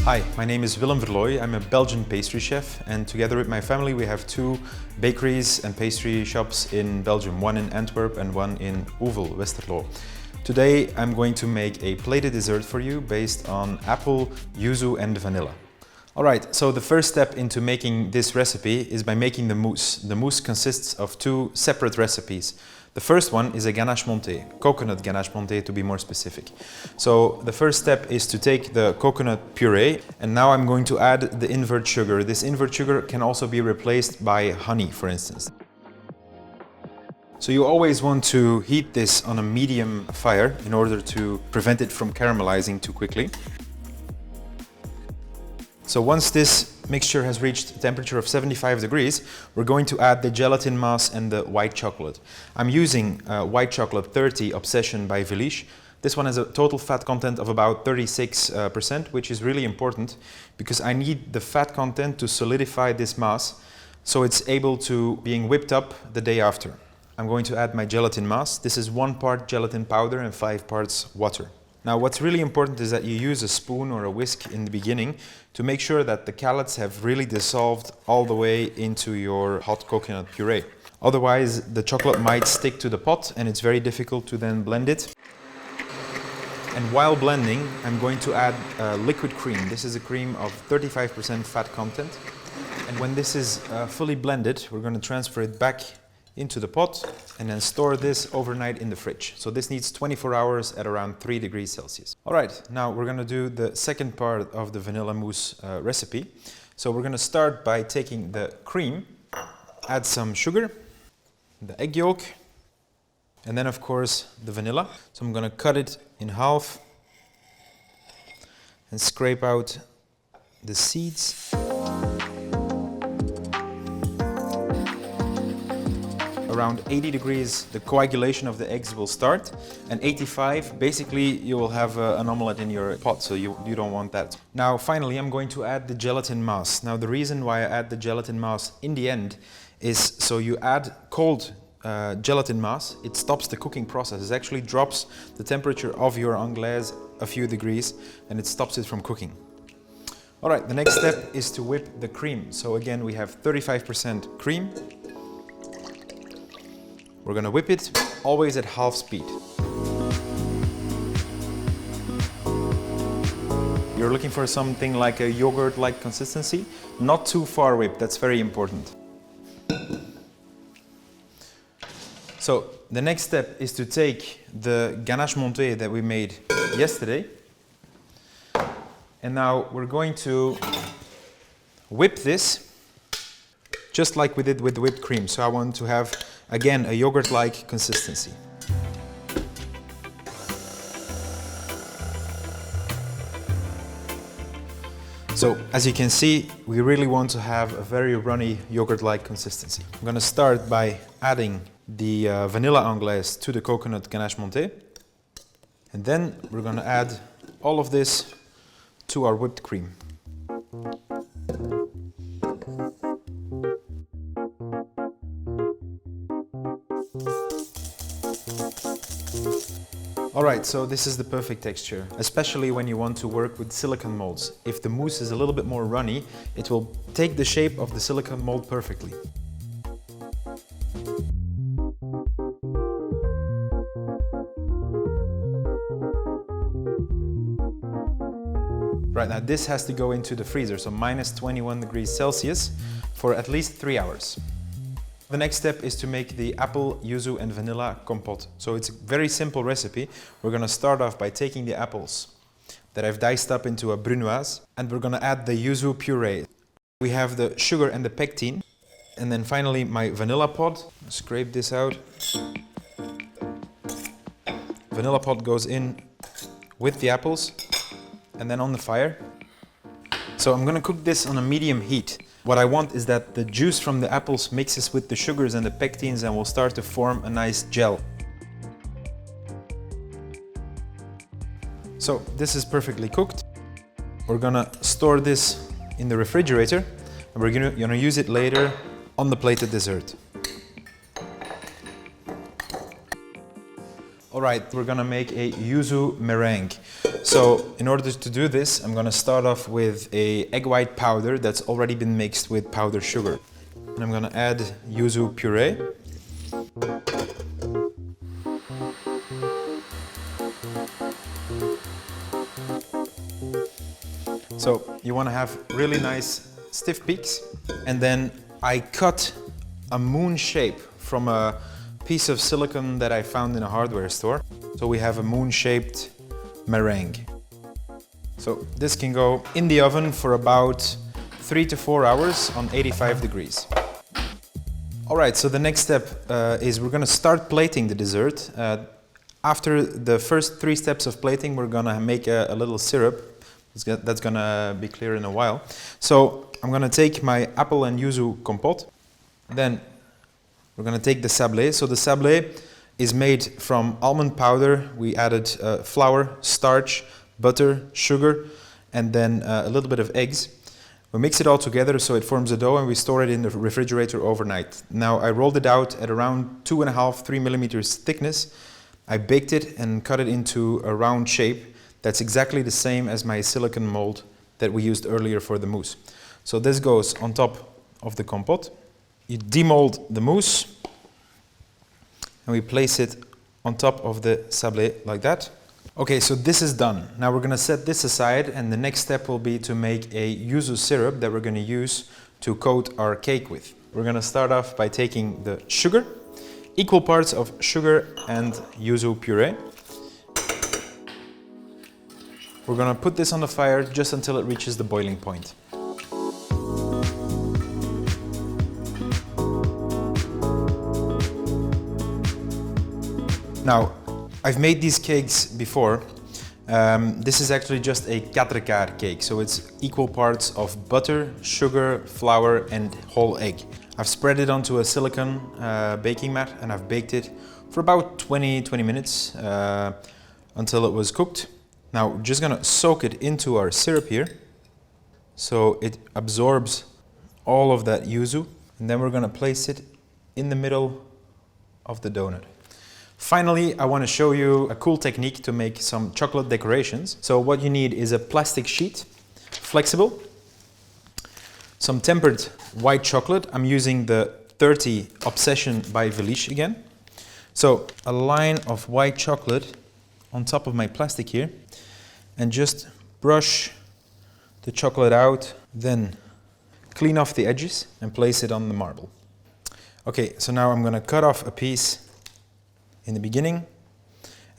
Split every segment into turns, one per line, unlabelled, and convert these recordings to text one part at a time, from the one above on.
Hi, my name is Willem Verlooy. I'm a Belgian pastry chef, and together with my family we have two bakeries and pastry shops in Belgium, one in Antwerp and one in Oevel, Westerlo. Today I'm going to make a plated dessert for you based on apple, yuzu and vanilla. Alright, so the first step into making this recipe is by making the mousse. The mousse consists of two separate recipes. The first one is a ganache montée, coconut ganache montée to be more specific. So the first step is to take the coconut puree, and now I'm going to add the invert sugar. This invert sugar can also be replaced by honey, for instance. So you always want to heat this on a medium fire in order to prevent it from caramelizing too quickly. So once this mixture has reached a temperature of 75 degrees, we're going to add the gelatin mass and the white chocolate. I'm using white chocolate 30 Obsession by Verlooy. This one has a total fat content of about 36%, which is really important because I need the fat content to solidify this mass so it's able to being whipped up the day after. I'm going to add my gelatin mass. This is 1 part gelatin powder and 5 parts water. Now what's really important is that you use a spoon or a whisk in the beginning to make sure that the calots have really dissolved all the way into your hot coconut puree. Otherwise the chocolate might stick to the pot and it's very difficult to then blend it. And while blending, I'm going to add liquid cream. This is a cream of 35% fat content. And when this is fully blended, we're going to transfer it back into the pot and then store this overnight in the fridge. So this needs 24 hours at around 3 degrees Celsius. All right, now we're going to do the second part of the vanilla mousse recipe. So we're going to start by taking the cream, add some sugar, the egg yolk, and then of course the vanilla. So I'm going to cut it in half and scrape out the seeds. Around 80 degrees, the coagulation of the eggs will start, and 85, basically you will have an omelette in your pot, so you don't want that. Now finally I'm going to add the gelatin mass. Now the reason why I add the gelatin mass in the end is so you add cold gelatin mass, it stops the cooking process. It actually drops the temperature of your anglaise a few degrees and it stops it from cooking. Alright, the next step is to whip the cream. So again we have 35% cream. We're going to whip it always at half speed. You're looking for something like a yogurt-like consistency, not too far whipped, that's very important. So the next step is to take the ganache montée that we made yesterday, and now we're going to whip this just like we did with the whipped cream. So I want to have, again, a yogurt-like consistency. So as you can see, we really want to have a very runny yogurt-like consistency. I'm going to start by adding the vanilla anglaise to the coconut ganache montée. And then we're going to add all of this to our whipped cream. Alright, so this is the perfect texture, especially when you want to work with silicone molds. If the mousse is a little bit more runny, it will take the shape of the silicone mold perfectly. Right, now this has to go into the freezer, so minus 21 degrees Celsius for at least 3 hours. The next step is to make the apple, yuzu and vanilla compote. So it's a very simple recipe. We're going to start off by taking the apples that I've diced up into a brunoise, and we're going to add the yuzu puree. We have the sugar and the pectin, and then finally my vanilla pod. Scrape this out. Vanilla pod goes in with the apples and then on the fire. So I'm going to cook this on a medium heat. What I want is that the juice from the apples mixes with the sugars and the pectins and will start to form a nice gel. So this is perfectly cooked. We're gonna store this in the refrigerator and we're gonna use it later on the plated dessert. Alright, we're gonna make a yuzu meringue. So in order to do this, I'm gonna start off with a egg white powder that's already been mixed with powdered sugar. And I'm gonna add yuzu puree. So you wanna have really nice stiff peaks. And then I cut a moon shape from a piece of silicone that I found in a hardware store. So we have a moon-shaped meringue. So this can go in the oven for about 3 to 4 hours on 85 degrees. All right, so the next step is we're gonna start plating the dessert. After the first 3 steps of plating, we're gonna make a little syrup. That's gonna be clear in a while. So I'm gonna take my apple and yuzu compote. Then we're gonna take the sablé. So the sablé is made from almond powder. We added flour, starch, butter, sugar, and then a little bit of eggs. We mix it all together so it forms a dough, and we store it in the refrigerator overnight. Now I rolled it out at around 2.5 to 3 millimeters thickness. I baked it and cut it into a round shape that's exactly the same as my silicone mold that we used earlier for the mousse. So this goes on top of the compote. You demold the mousse and we place it on top of the sablé like that. Okay, so this is done. Now we're gonna set this aside, and the next step will be to make a yuzu syrup that we're gonna use to coat our cake with. We're gonna start off by taking the sugar, equal parts of sugar and yuzu puree. We're gonna put this on the fire just until it reaches the boiling point. Now, I've made these cakes before. This is actually just a 4 quarts cake, so it's equal parts of butter, sugar, flour, and whole egg. I've spread it onto a silicone baking mat, and I've baked it for about 20 minutes until it was cooked. Now, we're just gonna soak it into our syrup here, so it absorbs all of that yuzu, and then we're gonna place it in the middle of the donut. Finally, I want to show you a cool technique to make some chocolate decorations. So what you need is a plastic sheet, flexible, some tempered white chocolate. I'm using the 30 Obsession by Verlooy again. So a line of white chocolate on top of my plastic here, and just brush the chocolate out, then clean off the edges and place it on the marble. Okay, so now I'm going to cut off a piece in the beginning,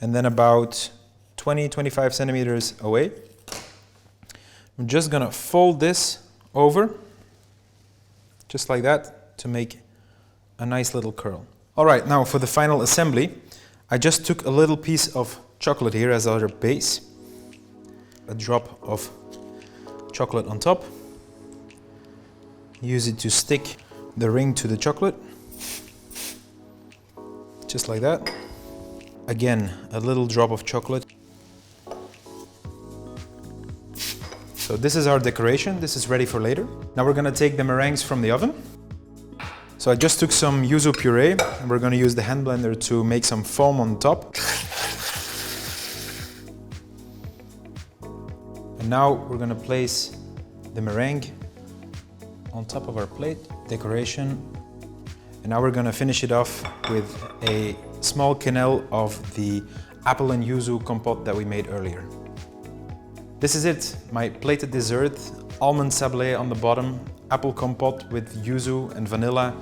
and then about 20-25 centimeters away. I'm just gonna fold this over, just like that, to make a nice little curl. All right, now for the final assembly, I just took a little piece of chocolate here as our base, a drop of chocolate on top, use it to stick the ring to the chocolate, just like that. Again, a little drop of chocolate. So this is our decoration. This is ready for later. Now we're gonna take the meringues from the oven. So I just took some yuzu puree, and we're gonna use the hand blender to make some foam on top. And now we're gonna place the meringue on top of our plate, decoration. And now we're gonna finish it off with a small quenelle of the apple and yuzu compote that we made earlier. This is it, my plated dessert. Almond sablé on the bottom, apple compote with yuzu and vanilla,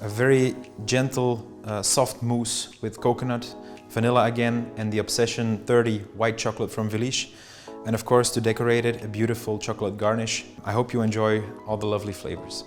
a very gentle, soft mousse with coconut, vanilla again, and the Obsession 30 white chocolate from Verlooy. And of course, to decorate it, a beautiful chocolate garnish. I hope you enjoy all the lovely flavors.